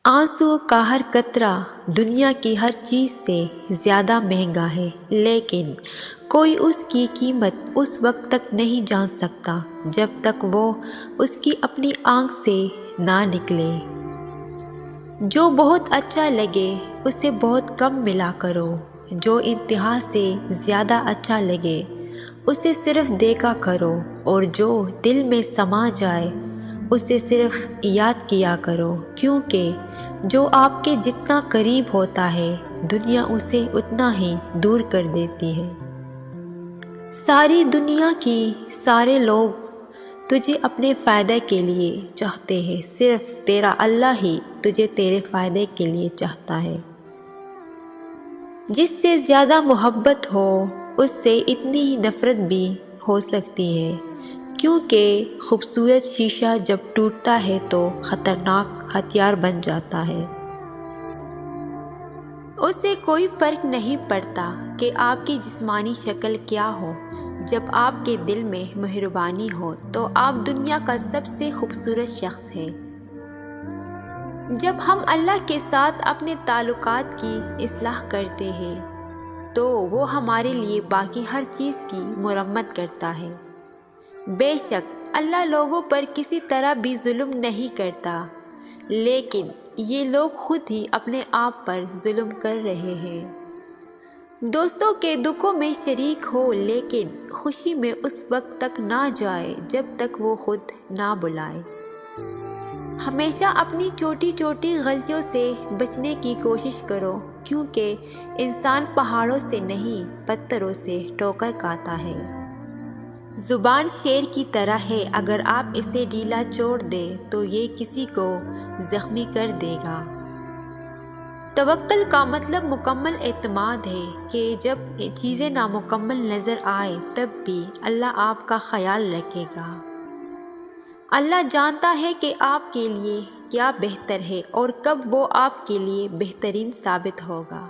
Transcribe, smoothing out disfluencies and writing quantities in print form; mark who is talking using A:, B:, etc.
A: آنسو کا ہر قطرہ دنیا کی ہر چیز سے زیادہ مہنگا ہے، لیکن کوئی اس کی قیمت اس وقت تک نہیں جان سکتا جب تک وہ اس کی اپنی آنکھ سے نہ نکلے۔ جو بہت اچھا لگے اسے بہت کم ملا کرو، جو انتہا سے زیادہ اچھا لگے اسے صرف دیکھا کرو، اور جو دل میں سما جائے اسے صرف یاد کیا کرو، کیونکہ جو آپ کے جتنا قریب ہوتا ہے دنیا اسے اتنا ہی دور کر دیتی ہے۔ ساری دنیا کی سارے لوگ تجھے اپنے فائدے کے لیے چاہتے ہیں، صرف تیرا اللہ ہی تجھے تیرے فائدے کے لیے چاہتا ہے۔ جس سے زیادہ محبت ہو اس سے اتنی ہی نفرت بھی ہو سکتی ہے، کیونکہ خوبصورت شیشہ جب ٹوٹتا ہے تو خطرناک ہتھیار بن جاتا ہے۔ اسے کوئی فرق نہیں پڑتا کہ آپ کی جسمانی شکل کیا ہو، جب آپ کے دل میں مہربانی ہو تو آپ دنیا کا سب سے خوبصورت شخص ہیں۔ جب ہم اللہ کے ساتھ اپنے تعلقات کی اصلاح کرتے ہیں تو وہ ہمارے لیے باقی ہر چیز کی مرمت کرتا ہے۔ بے شک اللہ لوگوں پر کسی طرح بھی ظلم نہیں کرتا، لیکن یہ لوگ خود ہی اپنے آپ پر ظلم کر رہے ہیں۔ دوستوں کے دکھوں میں شریک ہو، لیکن خوشی میں اس وقت تک نہ جائے جب تک وہ خود نہ بلائے۔ ہمیشہ اپنی چھوٹی چھوٹی غلطیوں سے بچنے کی کوشش کرو، کیونکہ انسان پہاڑوں سے نہیں پتھروں سے ٹھوکر کھاتا ہے۔ زبان شیر کی طرح ہے، اگر آپ اسے ڈھیلا چھوڑ دیں تو یہ کسی کو زخمی کر دے گا۔ توکل کا مطلب مکمل اعتماد ہے کہ جب چیزیں نامکمل نظر آئیں تب بھی اللہ آپ کا خیال رکھے گا۔ اللہ جانتا ہے کہ آپ کے لیے کیا بہتر ہے اور کب وہ آپ کے لیے بہترین ثابت ہوگا۔